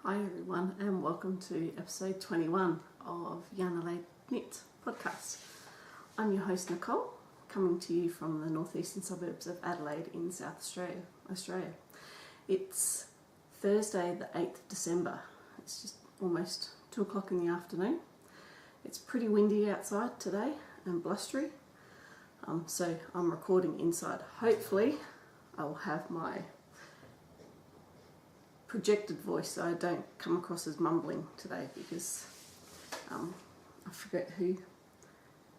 Hi everyone and welcome to episode 21 of YarnAdelaide Knits podcast. I'm your host Nicole, coming to you from the northeastern suburbs of Adelaide in South Australia. It's Thursday the 8th of December. It's just almost 2 o'clock in the afternoon. It's pretty windy outside today and blustery, so I'm recording inside. Hopefully I will have my projected voice so I don't come across as mumbling today, because I forget who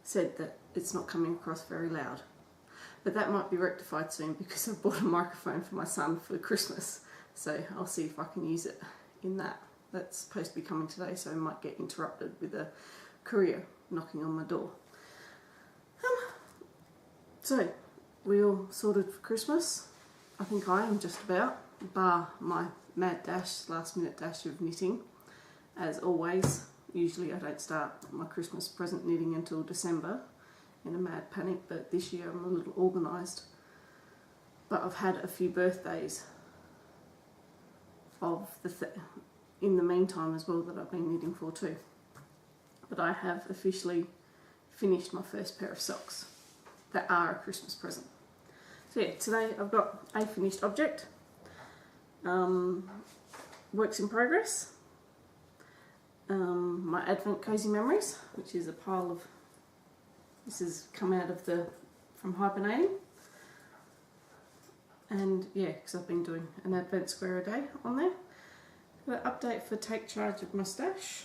said that it's not coming across very loud. But that might be rectified soon, because I bought a microphone for my son for Christmas, so I'll see if I can use it in that. That's supposed to be coming today, so I might get interrupted with a courier knocking on my door. So, we all sorted for Christmas? I think I am just about, bar my mad dash, last minute dash of knitting. As always, usually I don't start my Christmas present knitting until December in a mad panic, but this year I'm a little organised. But I've had a few birthdays of in the meantime as well that I've been knitting for too. But I have officially finished my first pair of socks that are a Christmas present. So yeah, today I've got a finished object, works in progress, my Advent Cozy Memories, which is a pile of, this has come out of from hibernating, and yeah, because I've been doing an Advent square a day on there. The update for Take Charge of my stash,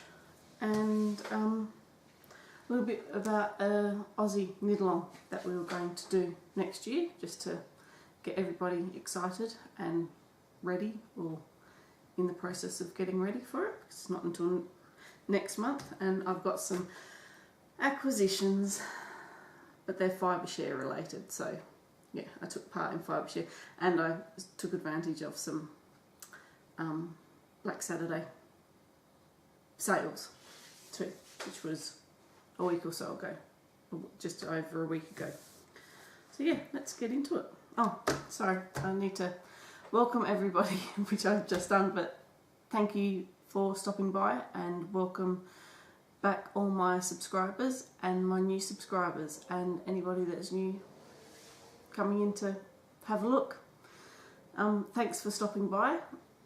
and a little bit about an Aussie knit-along that we were going to do next year, just to get everybody excited and ready, or in the process of getting ready for it, because it's not until next month. And I've got some acquisitions, but they're fibre share related, so yeah, I took part in fibre share, and I took advantage of some Black Saturday sales too, which was a week or so ago, just over a week ago. So yeah, let's get into it. Oh, sorry, I need to welcome everybody, which I've just done, but thank you for stopping by, and welcome back all my subscribers and my new subscribers and anybody that's new coming in to have a look. Thanks for stopping by.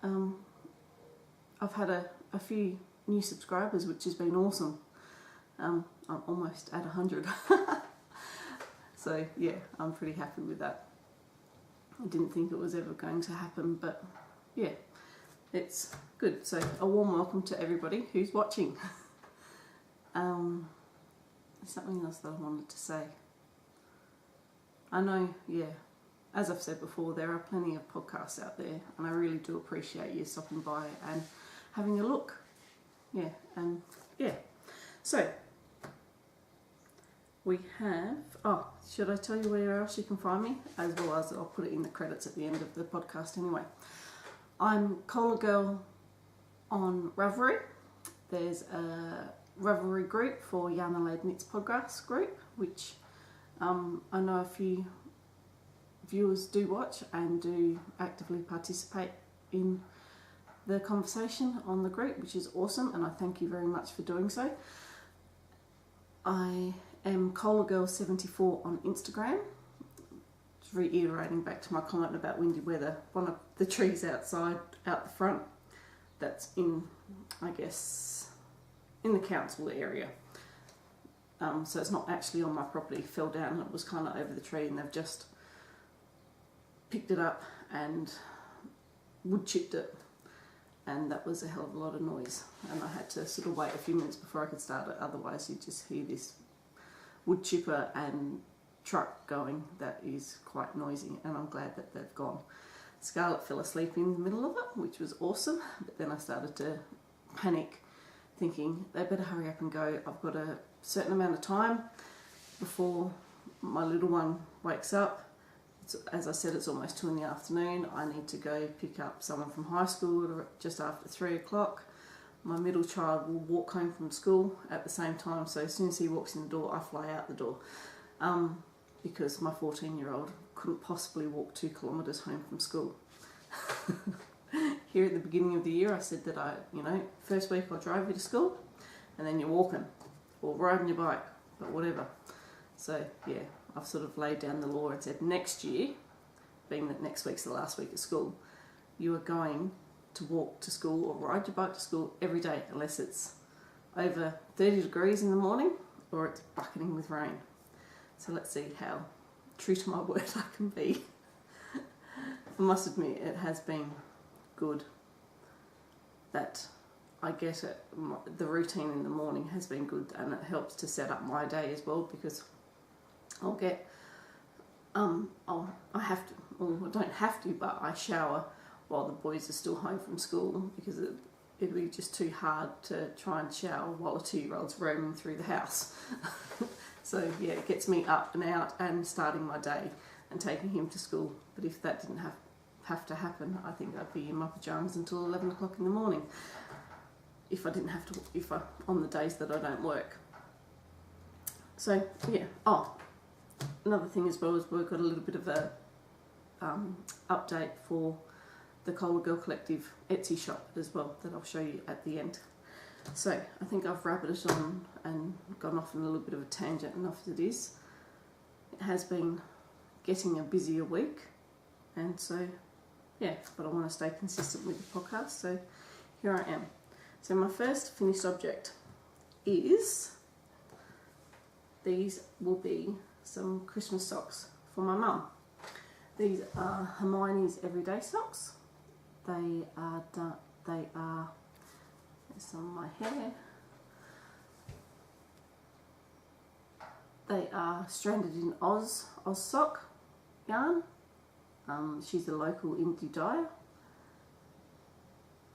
I've had a few new subscribers, which has been awesome. I'm almost at 100. So yeah, I'm pretty happy with that. I didn't think it was ever going to happen, but yeah, it's good. So a warm welcome to everybody who's watching. There's something else that I wanted to say. I know, yeah, as I've said before, there are plenty of podcasts out there, and I really do appreciate you stopping by and having a look. Yeah, and yeah. So we have, should I tell you where else you can find me? As well as I'll put it in the credits at the end of the podcast anyway. I'm Cola Girl on Ravelry. There's a Ravelry group for YarnAdelaide Knits podcast group, which I know a few viewers do watch and do actively participate in the conversation on the group, which is awesome, and I thank you very much for doing so. I am ColaGirl74 on Instagram. Just reiterating back to my comment about windy weather. One of the trees out the front, that's in, I guess, in the council area. So it's not actually on my property, fell down, it was kind of over the tree, and they've just picked it up and wood chipped it, and that was a hell of a lot of noise, and I had to sort of wait a few minutes before I could start it, otherwise you'd just hear this wood chipper and truck going that is quite noisy, and I'm glad that they've gone. Scarlett fell asleep in the middle of it, which was awesome, but then I started to panic, thinking they better hurry up and go. I've got a certain amount of time before my little one wakes up. As I said, it's almost 2 in the afternoon. I need to go pick up someone from high school just after 3 o'clock. My middle child will walk home from school at the same time, so as soon as he walks in the door, I fly out the door. Because my 14-year-old couldn't possibly walk 2 kilometres home from school. here at the beginning of the year, I said that first week I'll drive you to school, and then you're walking or riding your bike, but whatever. So yeah, I've sort of laid down the law and said next year, being that next week's the last week of school, you are going to walk to school or ride your bike to school every day, unless it's over 30 degrees in the morning or it's bucketing with rain. So let's see how true to my word I can be. I must admit, it has been good that I get it. The routine in the morning has been good, and it helps to set up my day as well, because I'll get I don't have to, but I shower while the boys are still home from school, because it'd be just too hard to try and shower while a 2-year-old's roaming through the house. So yeah, it gets me up and out and starting my day and taking him to school. But if that didn't have to happen, I think I'd be in my pyjamas until 11 o'clock in the morning. If I didn't have to, on the days that I don't work. So yeah. Oh, another thing as well is we've got a little bit of a update for the Cola Girl Collective Etsy shop as well, that I'll show you at the end. So I think I've rabbited on and gone off on a little bit of a tangent enough as it is. It has been getting a busier week, and so yeah, but I want to stay consistent with the podcast, so here I am. So my first finished object is, these will be some Christmas socks for my mum. These are Hermione's Everyday Socks. They are there's some of my hair. They are stranded in Oz sock yarn. She's a local indie dyer,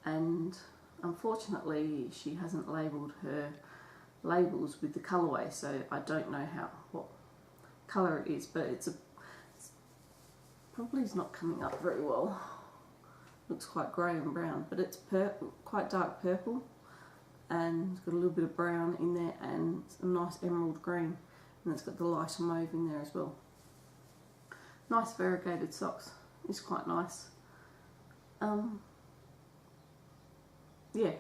and unfortunately she hasn't labelled her labels with the colourway, so I don't know what colour it is, but it's probably is not coming up very well. Looks quite grey and brown, but it's quite dark purple, and it's got a little bit of brown in there and a nice emerald green, and it's got the lighter mauve in there as well. Nice variegated socks. It's quite nice. Yeah.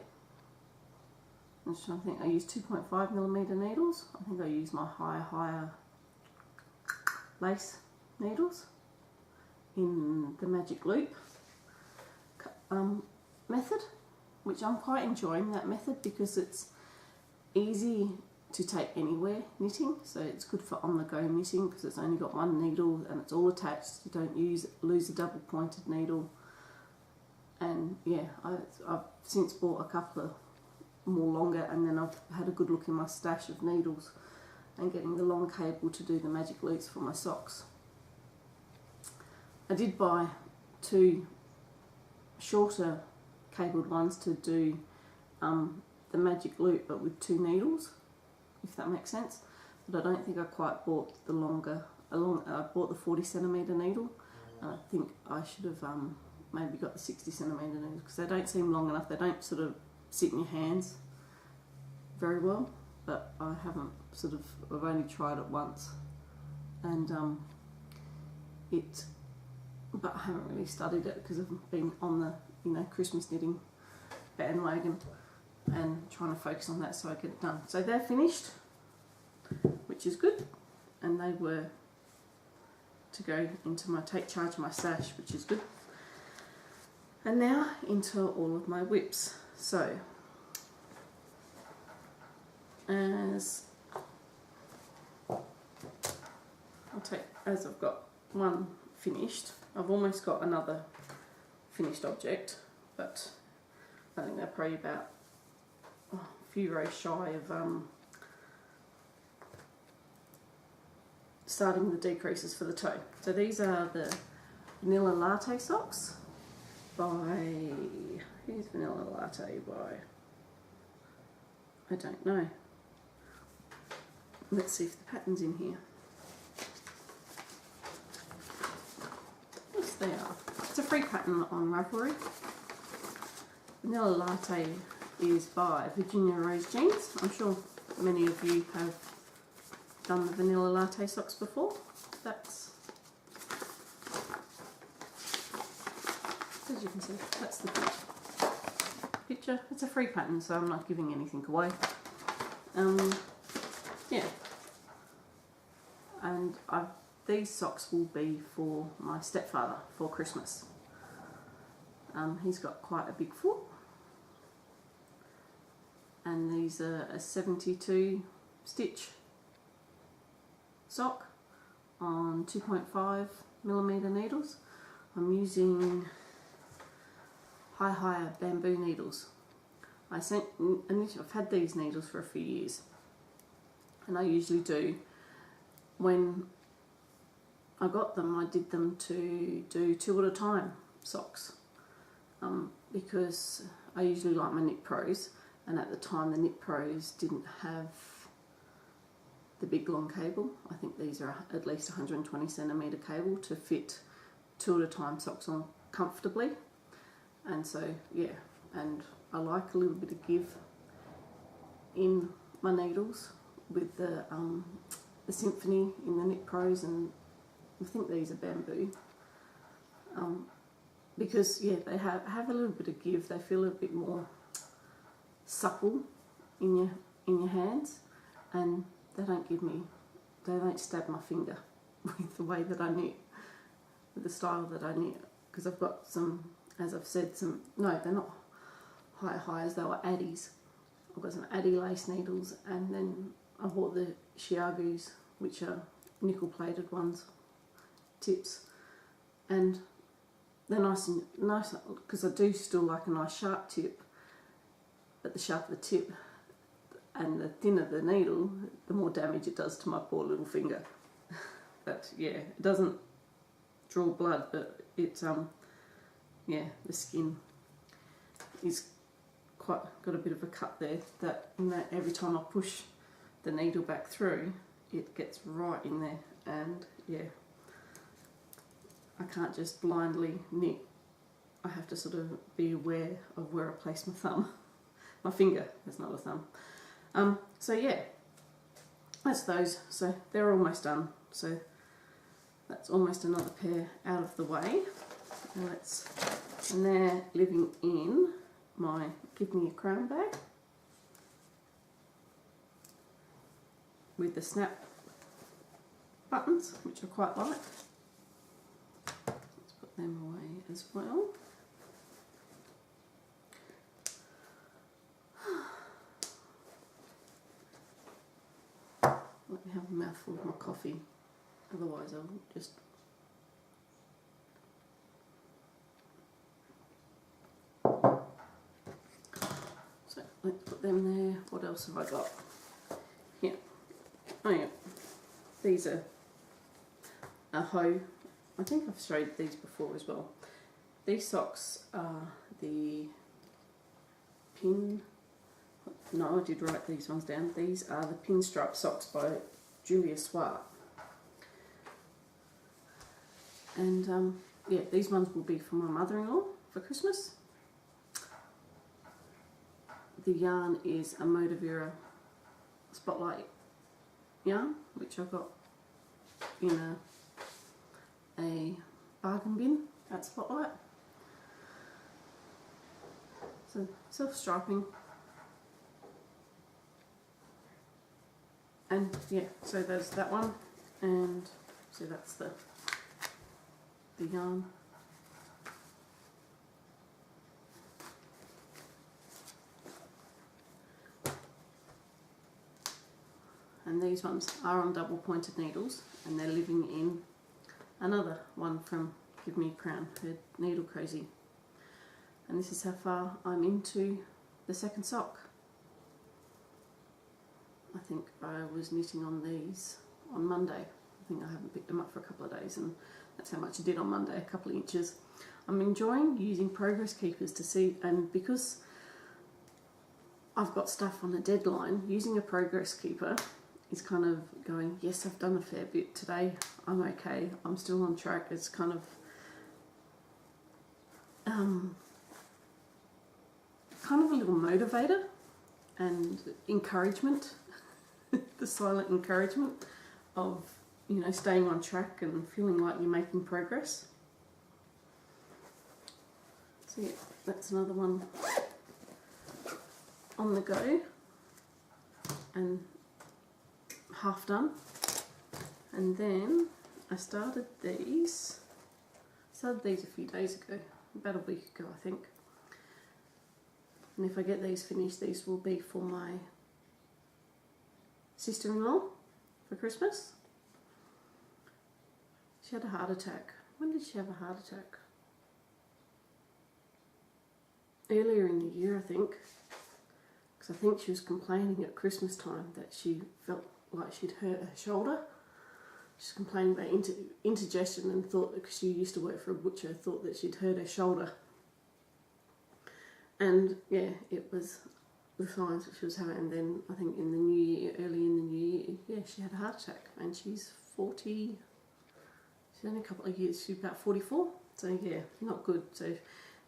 I'm just trying to think. I use 2.5mm needles. I think I use my higher lace needles in the Magic Loop method, which I'm quite enjoying that method, because it's easy to take anywhere knitting, so it's good for on-the-go knitting because it's only got one needle and it's all attached. You don't lose a double pointed needle. And yeah, I've since bought a couple of more longer, and then I've had a good look in my stash of needles and getting the long cable to do the magic loops for my socks. I did buy 2 shorter cabled ones to do the magic loop, but with 2 needles, if that makes sense. But I don't think I quite bought the longer. I bought the 40cm needle, and I think I should have maybe got the 60cm needle, because they don't seem long enough. They don't sort of sit in your hands very well, but I've only tried it once, and but I haven't really studied it because I've been on the Christmas knitting bandwagon and trying to focus on that so I get it done. So they're finished, which is good, and they were to go into my take charge of my stash, which is good. And now into all of my whips. So as I've got one finished, I've almost got another finished object, but I think they're probably about a few rows shy of starting the decreases for the toe. So these are the Vanilla Latte socks by, who's Vanilla Latte by? I don't know. Let's see if the pattern's in here. Yes, they are. It's a free pattern on Ravelry. Vanilla Latte is by Virginia Rose Jeans. I'm sure many of you have done the Vanilla Latte socks before. as you can see, that's the picture. It's a free pattern, so I'm not giving anything away. Yeah, and these socks will be for my stepfather for Christmas. He's got quite a big foot, and these are a 72 stitch sock on 2.5mm needles. I'm using higher bamboo needles. I've had these needles for a few years, and I usually do, when I got them, I did them to do 2 at a time socks, because I usually like my Knit Pros, and at the time the Knit Pros didn't have the big long cable. I think these are at least 120cm cable to fit 2 at a time socks on comfortably. And so yeah, and I like a little bit of give in my needles with the Symphony in the Knit Pros, and I think these are bamboo, because yeah, they have a little bit of give. They feel a bit more supple in your hands, and they don't stab my finger with the way that I knit, with the style that I knit, because I've got some, as I've said, no, they're not highs, they were Addies. I've got some Addie lace needles, and then I bought the Chiagus, which are nickel plated ones, tips, and they're nice because I do still like a nice sharp tip, but the sharper the tip and the thinner the needle, the more damage it does to my poor little finger. But yeah, it doesn't draw blood, but it's yeah, the skin is quite got a bit of a cut there, that every time I push the needle back through, it gets right in there, and yeah, I can't just blindly knit. I have to sort of be aware of where I place my thumb. My finger, that's not a thumb. So yeah, that's those. So they're almost done. So that's almost another pair out of the way. And they're living in my Give Me a Crown bag with the snap buttons, which I quite like. Let's put them away as well. Let me have a mouthful of my coffee, otherwise I'll just... So let's put them there. What else have I got? Yeah. Oh yeah. These are a hoe. I think I've showed these before as well. These socks are the pin... No, I did write these ones down. These are the Pinstripe Socks by Julia Swart. And yeah, these ones will be for my mother-in-law for Christmas. The yarn is a Modavera Spotlight yarn, which I got in a bargain bin at Spotlight. So self-striping. And yeah, so there's that one, and so that's the yarn. And these ones are on double pointed needles, and they're living in another one from Give Me a Crown, her Needle Cozy. And this is how far I'm into the second sock. I think I was knitting on these on Monday. I think I haven't picked them up for a couple of days, and that's how much I did on Monday, a couple of inches. I'm enjoying using progress keepers to see, and because I've got stuff on a deadline, using a progress keeper is kind of going, yes, I've done a fair bit today, I'm okay, I'm still on track. It's kind of a little motivator and encouragement. The silent encouragement of, you know, staying on track and feeling like you're making progress. So yeah, that's another one on the go and half done. And then I started these a few days ago, about a week ago I think. And if I get these finished, these will be for my sister-in-law for Christmas. She had a heart attack. When did she have a heart attack? Earlier in the year, I think. Because I think she was complaining at Christmas time that she felt like she'd hurt her shoulder. She's complaining about indigestion and thought, because she used to work for a butcher, thought that she'd hurt her shoulder. And yeah, it was the signs that she was having. And then I think in the new year, early in the new year, yeah, she had a heart attack. And she's 40, she's only a couple of years, she's about 44. So yeah, not good. So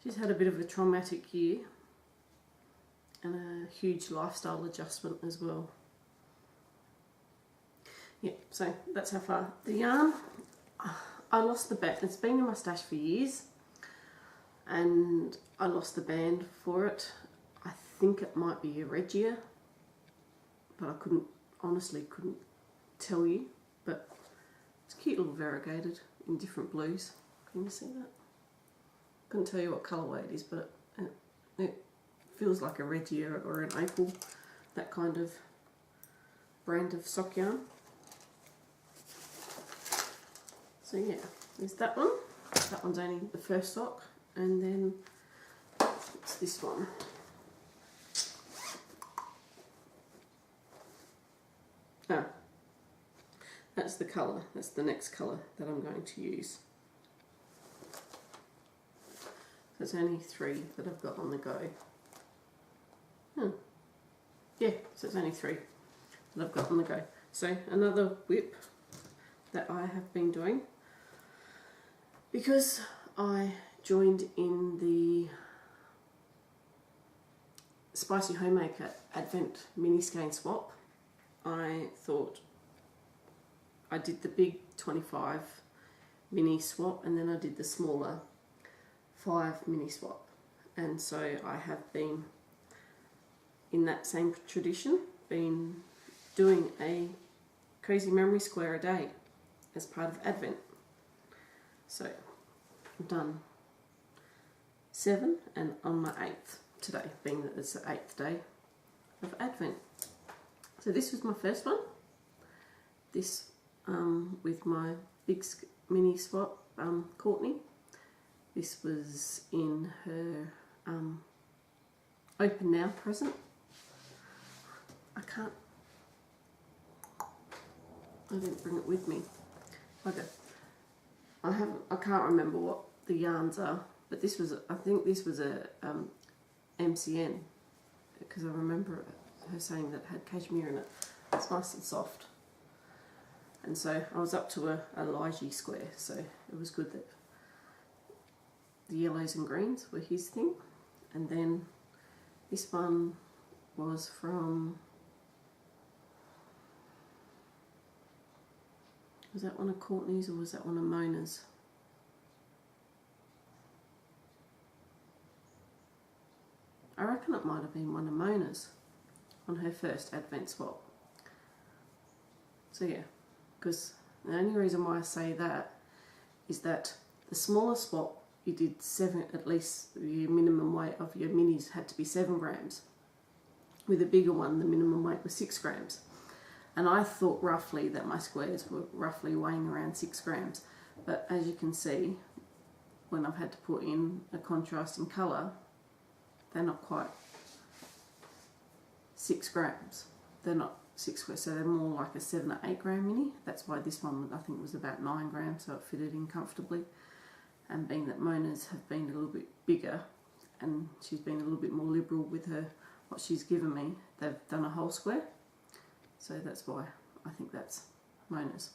she's had a bit of a traumatic year and a huge lifestyle adjustment as well. Yeah, so that's how far. The yarn, I lost the band. It's been in my stash for years, and I lost the band for it. I think it might be a Regia, but I honestly couldn't tell you. But it's cute little variegated in different blues. Can you see that? Couldn't tell you what colourway it is, but it feels like a Regia or an Opal, that kind of brand of sock yarn. So yeah, there's that one. That one's only the first sock, and then it's this one. Ah, that's the colour. That's the next colour that I'm going to use. So it's only 3 that I've got on the go. Yeah, so it's only 3 that I've got on the go. So another whip that I have been doing, because I joined in the Spicy Homemaker Advent mini skein swap. I thought I did the big 25 mini swap, and then I did the smaller 5 mini swap. And so I have been in that same tradition, been doing a crazy memory square a day as part of Advent. So I've done 7, and on my 8th today, being that it's the 8th day of Advent. So this was my first one. This with my big mini swap, Courtney. This was in her Open Now present. I didn't bring it with me. Okay. I can't remember what the yarns are, but this was, I think this was a MCN, because I remember her saying that it had cashmere in it. It's nice and soft. And so I was up to a Lige square, so it was good that the yellows and greens were his thing. And then this one was from, was that one of Courtney's or was that one of Mona's? I reckon it might have been one of Mona's on her first Advent swap. So yeah, because the only reason why I say that is that the smaller swap, you did 7, at least your minimum weight of your minis had to be 7 grams. With a bigger one, the minimum weight was 6 grams. And I thought roughly that my squares were roughly weighing around 6 grams. But as you can see, when I've had to put in a contrasting colour, they're not quite 6 grams. They're not 6 squares, so they're more like a 7 or 8 gram mini. That's why this one I think was about 9 grams, so it fitted in comfortably. And being that Mona's have been a little bit bigger, and she's been a little bit more liberal with her what she's given me, they've done a whole square. So that's why I think that's Mona's.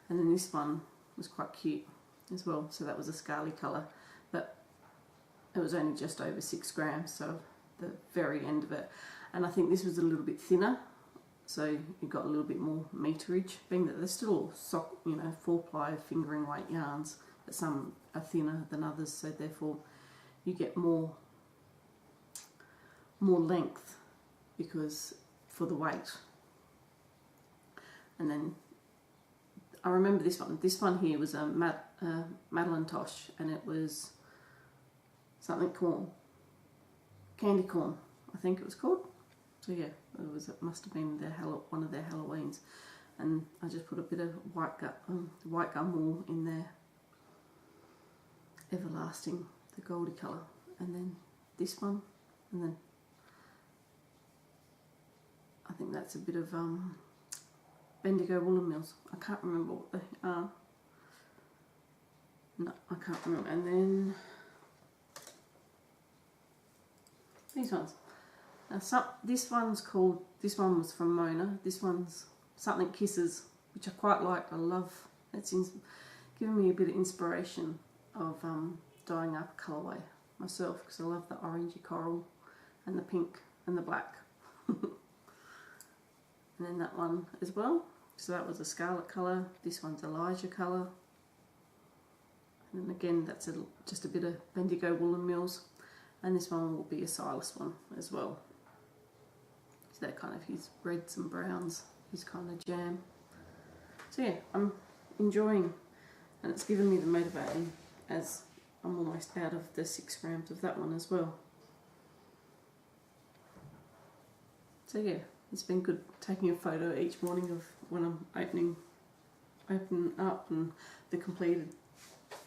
And then this one was quite cute as well, so that was a scarly colour, but it was only just over 6 grams, so the very end of it. And I think this was a little bit thinner, so you got a little bit more meterage, being that they're still 4-ply fingering weight yarns, but some are thinner than others, so therefore you get more length because for the weight. And then I remember this one. This one here was a Madeline Tosh, and it was something corn, candy corn, I think it was called. So yeah, it must have been one of their Halloweens, and I just put a bit of white gum wool in there, Everlasting, the goldy colour, and then this one, and then I think that's a bit of Bendigo woolen mills. I can't remember what they are. No, I can't remember. And then these ones. Now this one was from Mona. This one's Something Kisses, which I quite like. I love. It's given me a bit of inspiration of dyeing up colourway myself, because I love the orangey coral and the pink and the black. And then that one as well. So that was a scarlet colour. This one's Elijah colour. And then again, that's just a bit of Bendigo woolen mills. And this one will be a Silas one as well. So that kind of his reds and browns, his kind of jam. So yeah, I'm enjoying, and it's given me the motivation as I'm almost out of the 6 grams of that one as well. So yeah, it's been good taking a photo each morning of when I'm opening up and the completed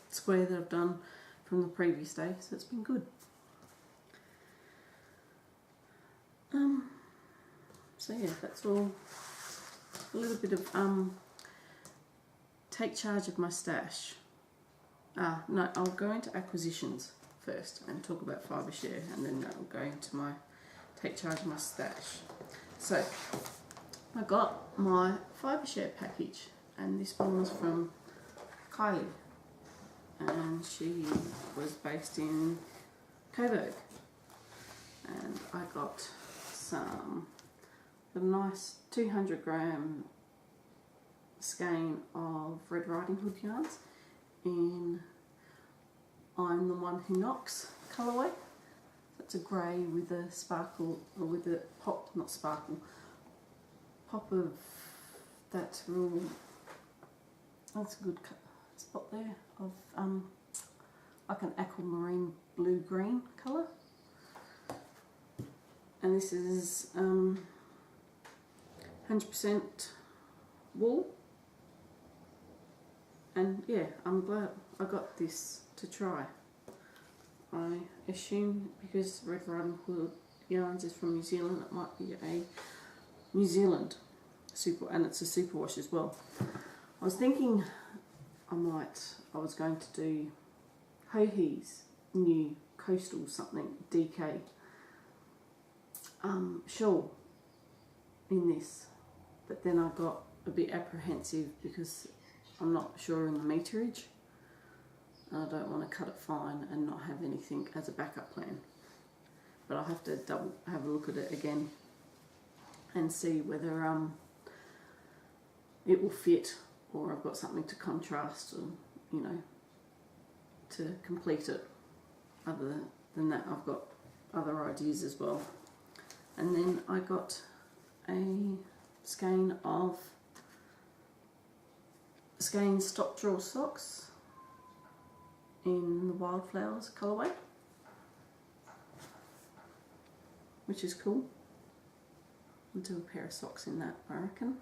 square that I've done from the previous day, so it's been good. So yeah, that's all. A little bit of take charge of my stash. No, I'll go into acquisitions first and talk about fibre share, and then I'll go into my take charge of my stash. So I got my fibre share package, and this one was from Kylie, and she was based in Coburg, and I got a nice 200 gram skein of Red Riding Hood yarns in I'm the One Who Knocks colourway. That's a grey with a sparkle, or with a pop, not sparkle, pop of that real, that's a good spot there of like an aquamarine blue green colour. And this is 100% wool, and yeah, I'm glad I got this to try. I assume because Red Riding Hood yarns is from New Zealand, it might be a New Zealand super, and it's a superwash as well. I was thinking I was going to do Hohi's new coastal something DK shawl in this, but then I got a bit apprehensive because I'm not sure on the meterage. I don't want to cut it fine and not have anything as a backup plan, but I'll have to have a look at it again and see whether it will fit, or I've got something to contrast, or to complete it. Other than that, I've got other ideas as well. And then I got a skein of stop drawer socks in the Wildflowers colourway, which is cool. I'll do a pair of socks in that, I reckon.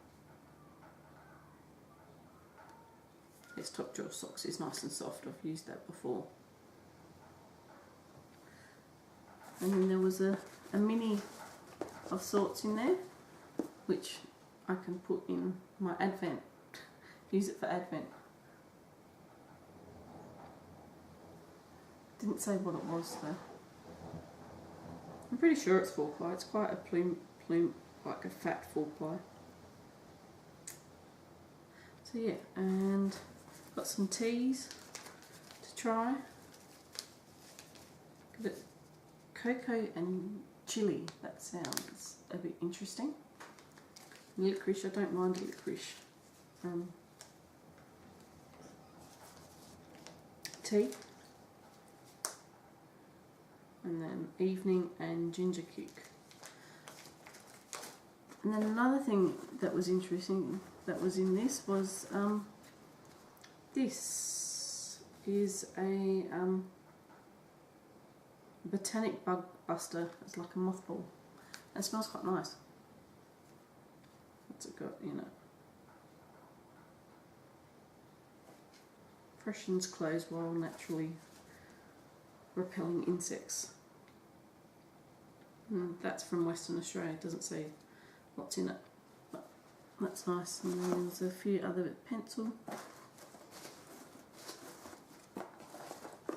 This top drawer socks is nice and soft, I've used that before. And then there was a mini of sorts in there, which I can put in my Advent, use it for Advent. Didn't say what it was though. I'm pretty sure it's 4-ply. It's quite a plume, like a fat 4-ply. So yeah, and got some teas to try. Got it, cocoa and chili. That sounds a bit interesting. Licorice, I don't mind licorice. and then evening and ginger kick. And then another thing that was interesting that was in this was this is a botanic bug buster. It's like a mothball. It smells quite nice. What's it got in it? Freshens clothes while naturally repelling insects. And that's from Western Australia. It doesn't say what's in it, but that's nice. And then there's a few other pencil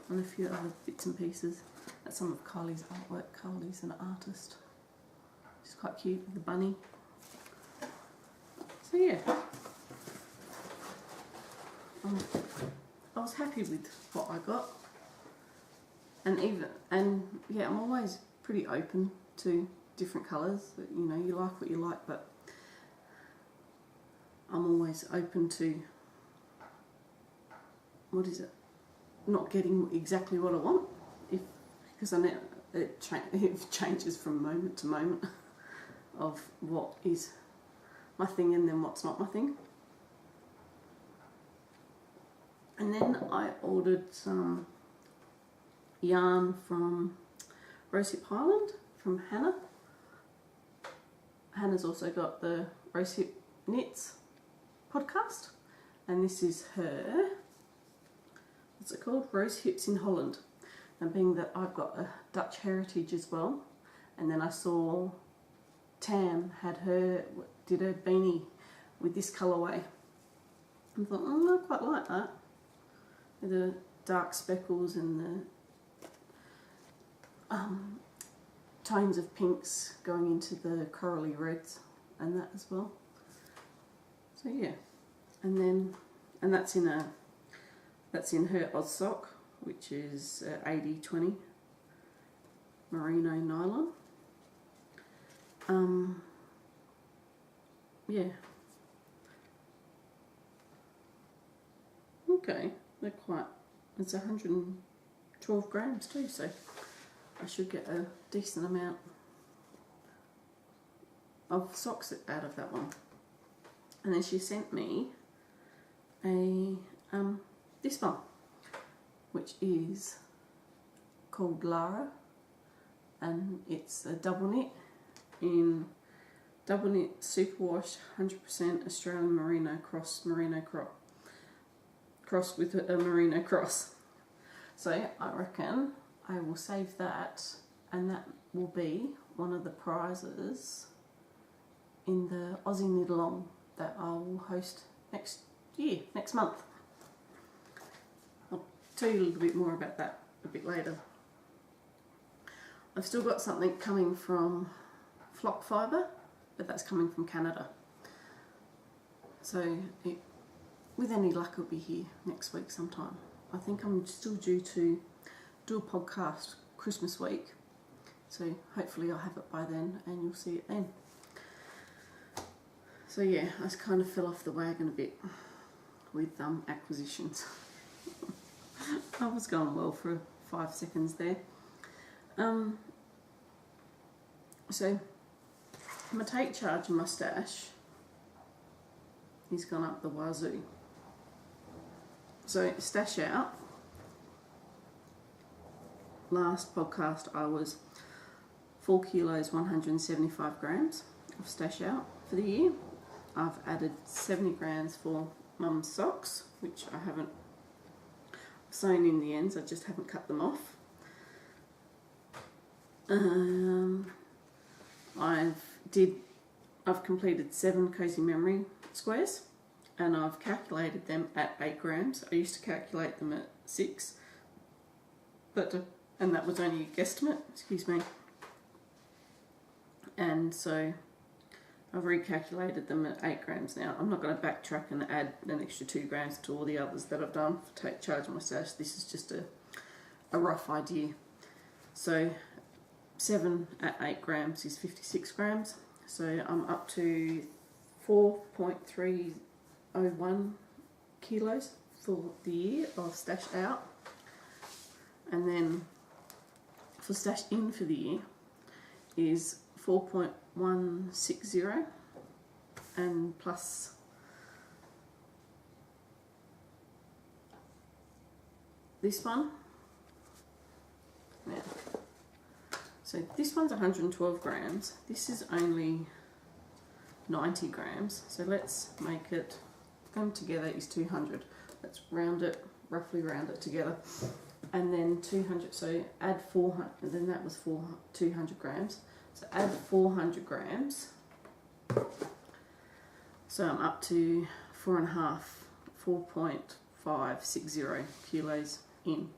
and a few other bits and pieces. That's some of Kylie's artwork. Kylie's an artist. She's quite cute with the bunny. So yeah, I was happy with what I got, and yeah, I'm always pretty open to different colours. You know, you like what you like, but I'm always open to not getting exactly what I want, because I know it changes from moment to moment of what is my thing and then what's not my thing. And then I ordered some yarn from Rosehip Highland from Hannah. Hannah's also got the Rosehip Knits podcast, and this is her, what's it called? Rose Hips in Holland. And being that I've got a Dutch heritage as well, and then I saw Tam did a beanie with this colourway. I thought, oh, I quite like that. With the dark speckles and the tones of pinks going into the corally reds and that as well. So yeah, and that's in her Oz sock, which is 80/20 merino nylon. Yeah. Okay, they're quite. It's 112 grams too, so I should get a decent amount of socks out of that one. And then she sent me a this one, which is called Lara, and it's a double knit superwash 100% Australian merino cross with a merino cross. So I reckon I will save that, and that will be one of the prizes in the Aussie Knit Along that I will host next month. I'll tell you a little bit more about that a bit later. I've still got something coming from Flock Fibre, but that's coming from Canada. So with any luck it'll be here next week sometime. I think I'm still due to do a podcast Christmas week, so hopefully I'll have it by then and you'll see it then. So yeah, I just kind of fell off the wagon a bit with acquisitions. I was going well for 5 seconds there. So my take charge and my stash, he's gone up the wazoo. So stash out, last podcast I was 4 kilos 175 grams of stash out for the year. I've added 70 grams for mum's socks, which I haven't sewn in the ends, I just haven't cut them off. I've completed 7 Cozy Memory squares, and I've calculated them at 8 grams. I used to calculate them at 6, and that was only a guesstimate, excuse me. And so I've recalculated them at 8 grams now. I'm not going to backtrack and add an extra 2 grams to all the others that I've done for take charge of my stash. This is just a rough idea. So 7 at 8 grams is 56 grams. So I'm up to 4.301 kilos for the year of stash out. And then for stash in for the year is 4.160, and plus this one. Now, so this one's 112 grams. This is only 90 grams. So let's make it, them together is 200. Let's round it, roughly round it together. And then 200, so add 400, and then that was 200 grams. So add 400 grams. So I'm up to 4.560 kilos in.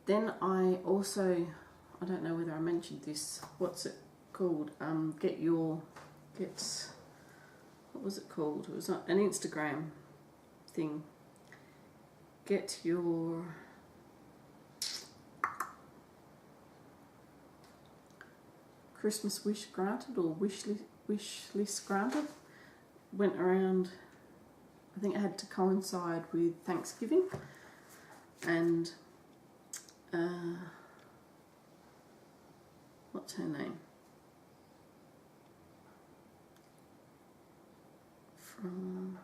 Then I also, I don't know whether I mentioned this, what's it called? What was it called? It was an Instagram thing. Get your Christmas wish granted, or wish list granted. Went around, I think it had to coincide with Thanksgiving, and what's her name? From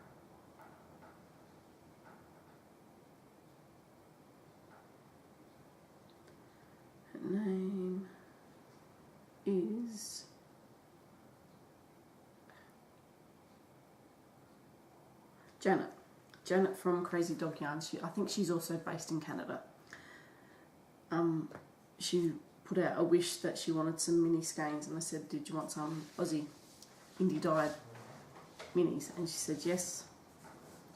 her name is Janet from Crazy Dog Yarns. I think she's also based in Canada. She put out a wish that she wanted some mini skeins, and I said, did you want some Aussie indie dyed minis? And she said yes.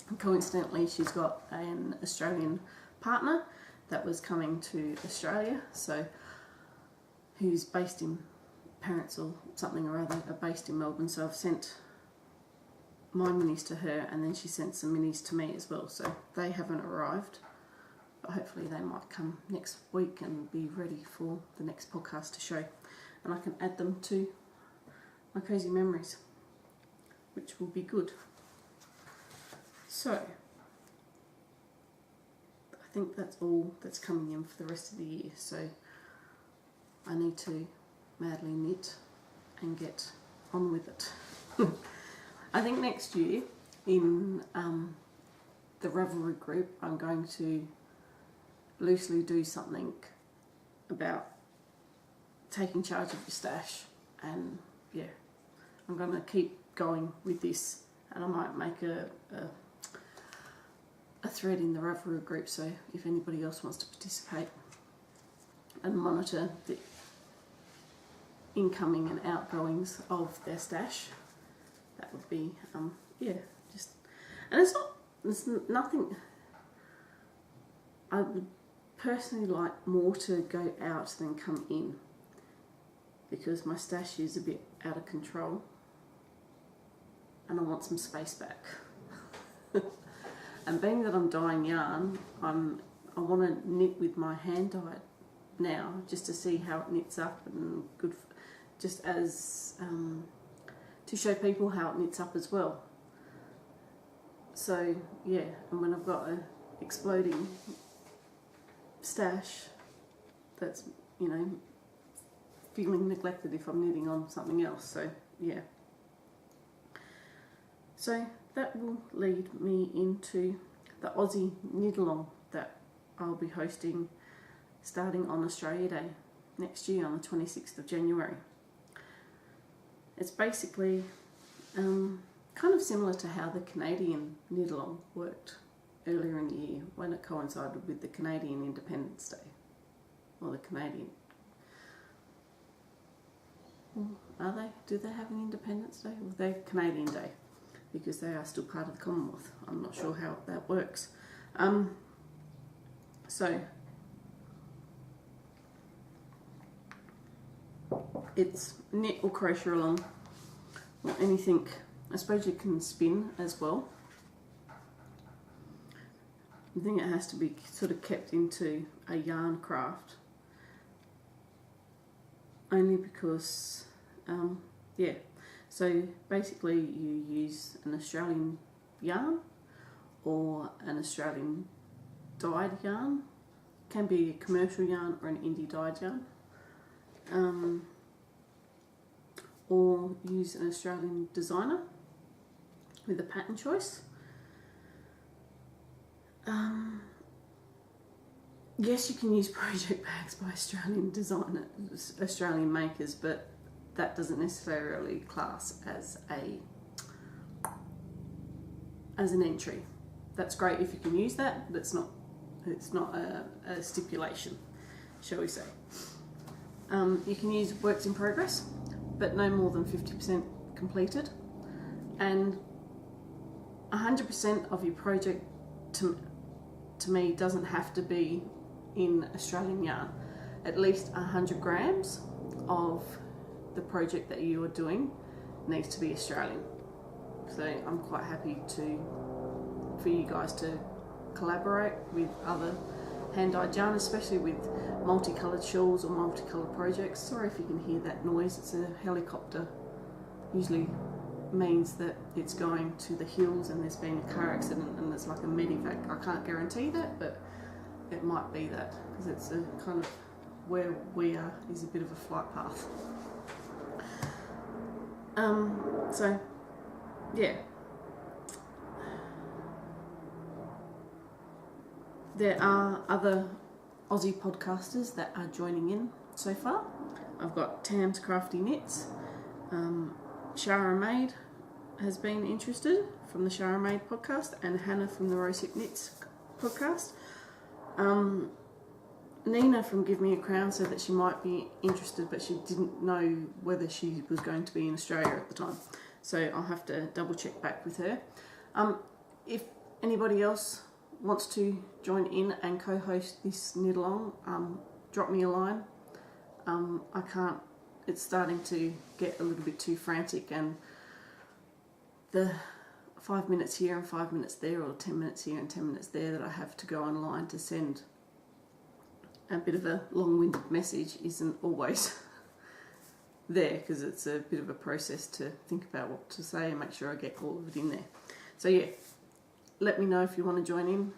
And coincidentally, she's got an Australian partner that was coming to Australia, so who's based in, parents or something or other are based in Melbourne, so I've sent my minis to her, and then she sent some minis to me as well. So they haven't arrived, but hopefully they might come next week and be ready for the next podcast to show, and I can add them to my cozy memories, which will be good. So I think that's all that's coming in for the rest of the year, so I need to madly knit and get on with it. I think next year in the Ravelry group, I'm going to loosely do something about taking charge of your stash, and yeah, I'm going to keep going with this, and I might make a thread in the Ravelry group, so if anybody else wants to participate and monitor the incoming and outgoings of their stash, that would be yeah, just, and it's nothing. I would personally like more to go out than come in, because my stash is a bit out of control and I want some space back. And being that I'm dyeing yarn, I want to knit with my hand dye now, just to see how it knits up, and good, just as to show people how it knits up as well. So yeah, and when I've got a exploding stash that's, you know, feeling neglected if I'm knitting on something else, so yeah. So that will lead me into the Aussie knit along that I'll be hosting starting on Australia Day next year on the 26th of January. It's basically kind of similar to how the Canadian knit along worked earlier in the year, when it coincided with the Canadian Independence Day, or the Canadian, are they? Do they have an Independence Day? Well, they're Canadian Day, because they are still part of the Commonwealth. I'm not sure how that works. So it's knit or crochet along, or anything. I suppose you can spin as well. I think it has to be sort of kept into a yarn craft, only because yeah, so basically you use an Australian yarn or an Australian dyed yarn, can be a commercial yarn or an indie dyed yarn, or use an Australian designer with a pattern choice. Yes, you can use project bags by Australian makers, but that doesn't necessarily class as an entry. That's great if you can use that, but it's not a stipulation, shall we say. You can use works in progress, but no more than 50% completed, and 100% of your project to me doesn't have to be in Australian yarn. At least 100 grams of the project that you are doing needs to be Australian. So I'm quite happy for you guys to collaborate with other hand-dyed yarn, especially with multicoloured shawls or multicoloured projects. Sorry if you can hear that noise, it's a helicopter. Usually means that it's going to the hills and there's been a car accident and there's like a medevac. I can't guarantee that, but it might be that, because it's a kind of, where we are is a bit of a flight path. So yeah, there are other Aussie podcasters that are joining in so far. I've got Tam's Crafty Knits, Shara Maid has been interested from the Shara Maid podcast, and Hannah from the Rosehip Knits podcast. Nina from Give Me a Crown said that she might be interested, but she didn't know whether she was going to be in Australia at the time. So I'll have to double check back with her. If anybody else wants to join in and co-host this knit along, drop me a line. I can't, it's starting to get a little bit too frantic, and the 5 minutes here and 5 minutes there, or 10 minutes here and 10 minutes there that I have to go online to send a bit of a long-winded message isn't always there, because it's a bit of a process to think about what to say and make sure I get all of it in there. So yeah, let me know if you want to join in.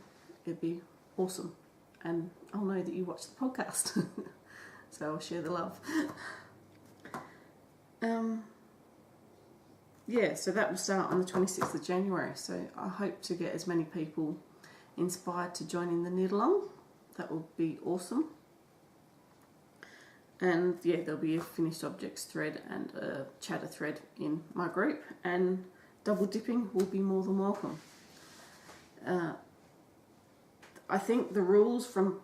It'd be awesome, and I'll know that you watch the podcast. So I'll share the love. Yeah, so that will start on the 26th of January. So I hope to get as many people inspired to join in the knit along. That will be awesome. And yeah, there'll be a finished objects thread and a chatter thread in my group, and double dipping will be more than welcome. I think the rules from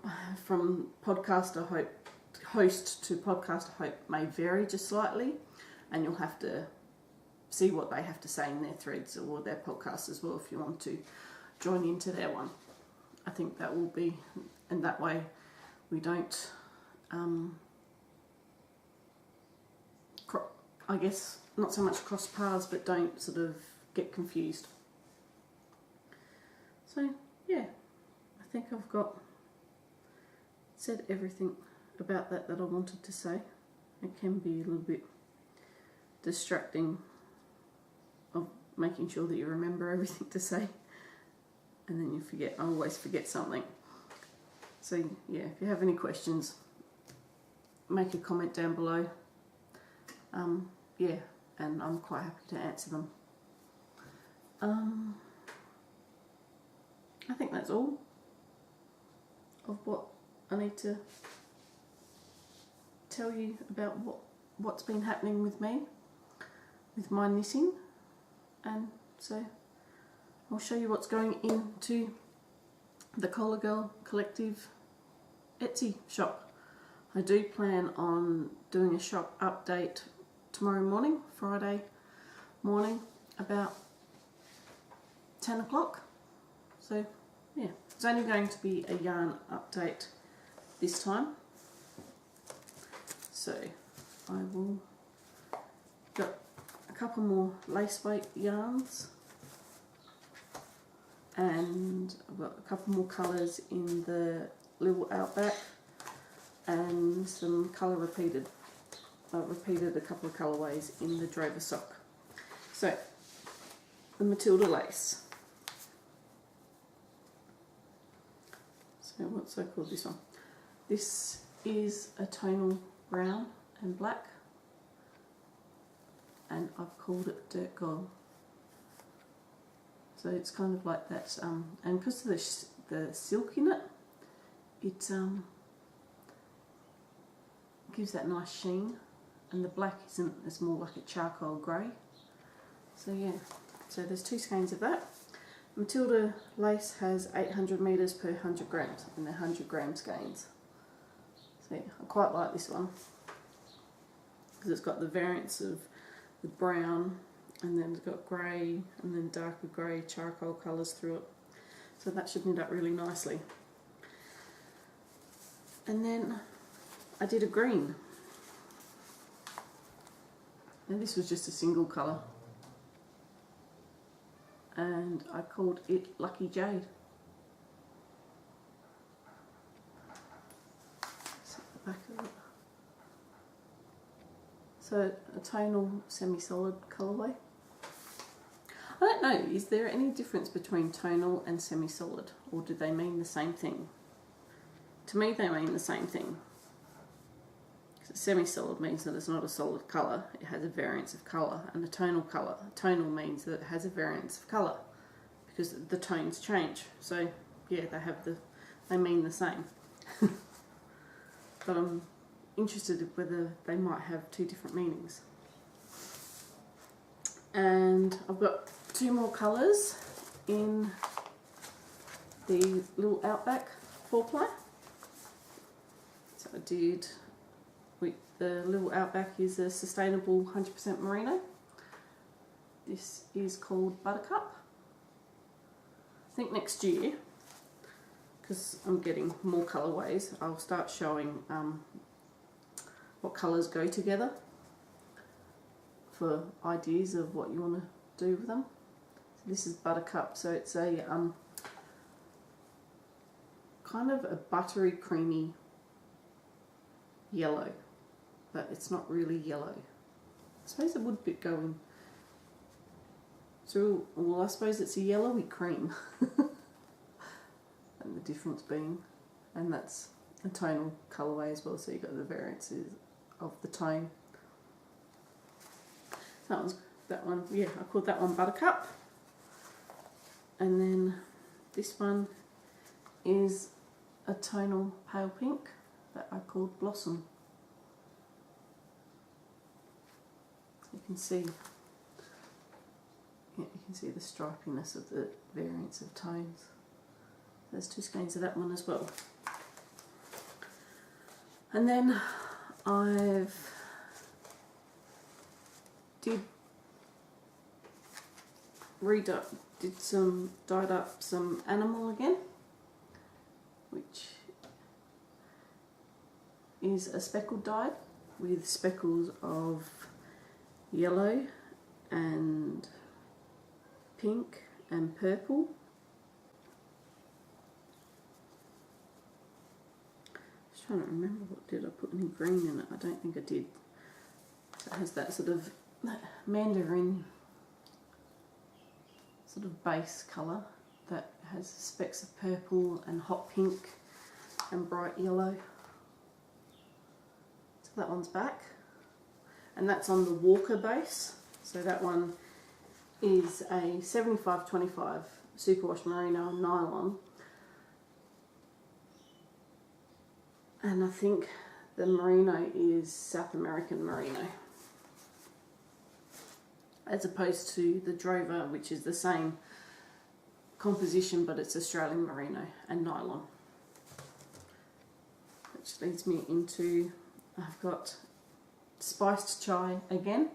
podcaster host to podcaster hope may vary just slightly, and you'll have to see what they have to say in their threads or their podcast as well if you want to join into their one. I think that will be, and that way we don't, I guess, not so much cross paths, but don't sort of get confused. So yeah, I think I've said everything about that I wanted to say. It can be a little bit distracting of making sure that you remember everything to say, and then you forget. I always forget something. So yeah, if you have any questions, make a comment down below. Yeah, and I'm quite happy to answer them. I think that's all of what I need to tell you about what's been happening with me, with my knitting, and so I'll show you what's going into the Collar Girl Collective Etsy shop. I do plan on doing a shop update tomorrow morning, Friday morning, about 10 o'clock. So yeah, it's only going to be a yarn update this time. So I will got a couple more lace weight yarns, and I've got a couple more colours in the little Outback, and some colour repeated. I've repeated a couple of colourways in the Drover sock. So the Matilda lace. So what's I call this one? This is a tonal brown and black, and I've called it Dirt Gold. So it's kind of like that, and because of the silk in it, it gives that nice sheen, and the black isn't, it's more like a charcoal grey. So yeah, so there's 2 skeins of that. Matilda lace has 800 metres per 100 grams, and they're 100 gram skeins. So yeah, I quite like this one because it's got the variants of the brown, and then it's got grey, and then darker grey charcoal colours through it. So that should knit up really nicely. And then I did a green. And this was just a single colour. And I called it Lucky Jade. Back of it. So a tonal semi-solid colourway. I don't know, is there any difference between tonal and semi-solid, or do they mean the same thing? To me they mean the same thing. Semi-solid means that it's not a solid colour, it has a variance of colour, and a tonal means that it has a variance of colour because the tones change. So yeah, they mean the same. But I'm interested in whether they might have 2 different meanings. And I've got 2 more colours in the little Outback 4-ply. So I did, the little Outback is a sustainable 100% merino. This is called Buttercup. I think next year, because I'm getting more colourways, I'll start showing what colours go together for ideas of what you want to do with them. So this is Buttercup, so it's a kind of a buttery creamy yellow, but it's not really yellow. I suppose it would be going through, well I suppose it's a yellowy cream. And the difference being, and that's a tonal colourway as well, so you've got the variances of the tone. So that one, yeah, I called that one Buttercup. And then this one is a tonal pale pink that I called Blossom. You can see, yeah, you can see the stripiness of the variance of tones. There's 2 skeins of that one as well. And then I've dyed up some animal again, which is a speckled dye with speckles of yellow and pink and purple. Just trying to remember, what did I put any green in it? I don't think I did. So it has that sort of mandarin sort of base colour that has specks of purple and hot pink and bright yellow. So that one's back, and that's on the Walker base. So that one is a 75-25 superwash merino and nylon, and I think the merino is South American merino, as opposed to the Drover, which is the same composition but it's Australian merino and nylon. Which leads me into, I've got spiced chai again,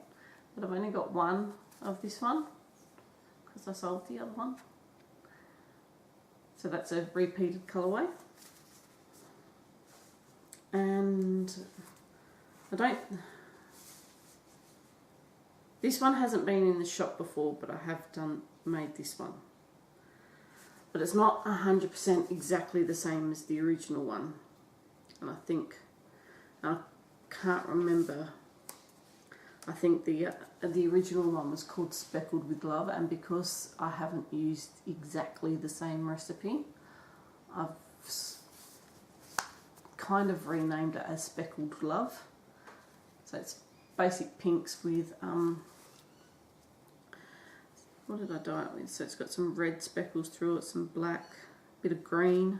but I've only got one of this one because I sold the other one. So that's a repeated colourway. And this one hasn't been in the shop before, but I have made this one. But it's not 100% exactly the same as the original one. And I can't remember, I think the original one was called Speckled with Love, and because I haven't used exactly the same recipe, I've kind of renamed it as Speckled Love. So it's basic pinks with, what did I dye it with? So it's got some red speckles through it, some black, bit of green.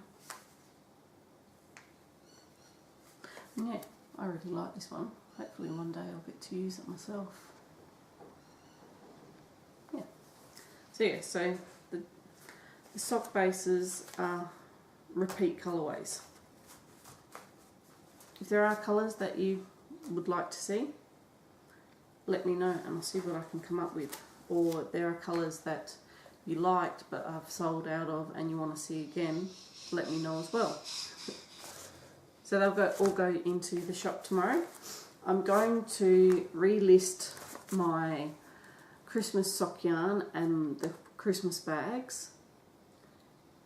And yeah, I really like this one. Hopefully one day I'll get to use it myself. Yeah. So yeah, so the sock bases are repeat colourways. If there are colours that you would like to see, let me know and I'll see what I can come up with. Or there are colours that you liked but I've sold out of and you want to see again, let me know as well. So they'll all go into the shop tomorrow. I'm going to relist my Christmas sock yarn and the Christmas bags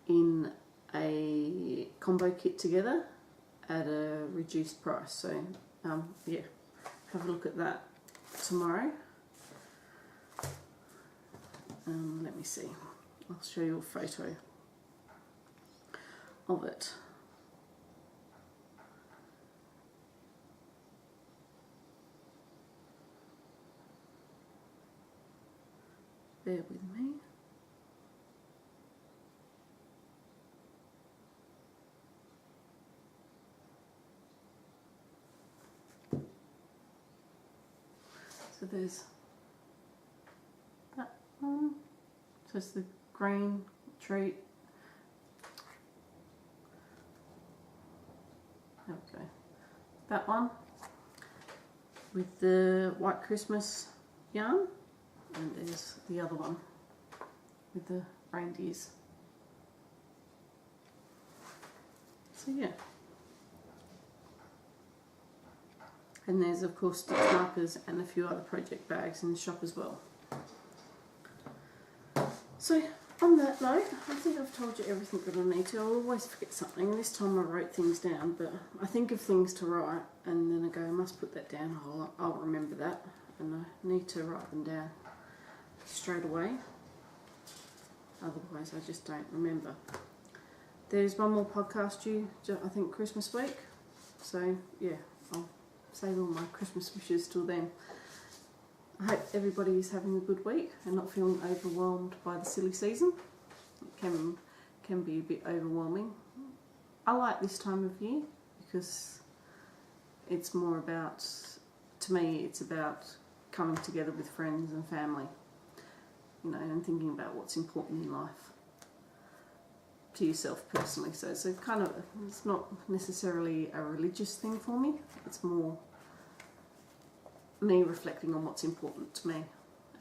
in a combo kit together at a reduced price. So yeah, have a look at that tomorrow. Let me see, I'll show you a photo of it. Bear with me. So there's that one. So it's the green treat. There we go. That one with the white Christmas yarn. And there's the other one with the reindeers. So yeah. And there's of course stitch markers and a few other project bags in the shop as well. So on that note, I think I've told you everything that I need to. I'll always forget something. This time I wrote things down, but I think of things to write and then I go, I must put that down. I'll remember that, and I need to write them down straight away, otherwise I just don't remember. There's one more podcast due, I think Christmas week, so yeah, I'll save all my Christmas wishes till then. I hope everybody is having a good week and not feeling overwhelmed by the silly season. It can be a bit overwhelming. I like this time of year because it's more about, to me it's about coming together with friends and family. You know, and thinking about what's important in life to yourself personally. So it's kind of, it's not necessarily a religious thing for me. It's more me reflecting on what's important to me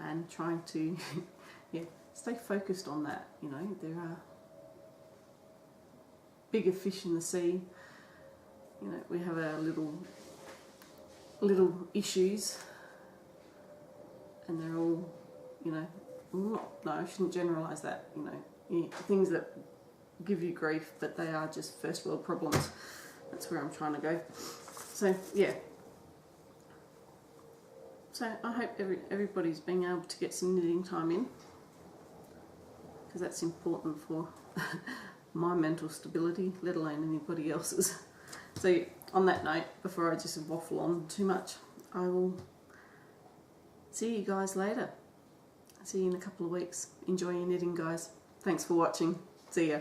and trying to yeah, stay focused on that. You know, there are bigger fish in the sea. You know, we have our little issues and they're all, you know, no, I shouldn't generalise that, you know, things that give you grief, but they are just first world problems. That's where I'm trying to go. So, yeah. So, I hope everybody's being able to get some knitting time in, because that's important for my mental stability, let alone anybody else's. So, on that note, before I just waffle on too much, I will see you guys later. See you in a couple of weeks. Enjoy your knitting, guys. Thanks for watching. See ya.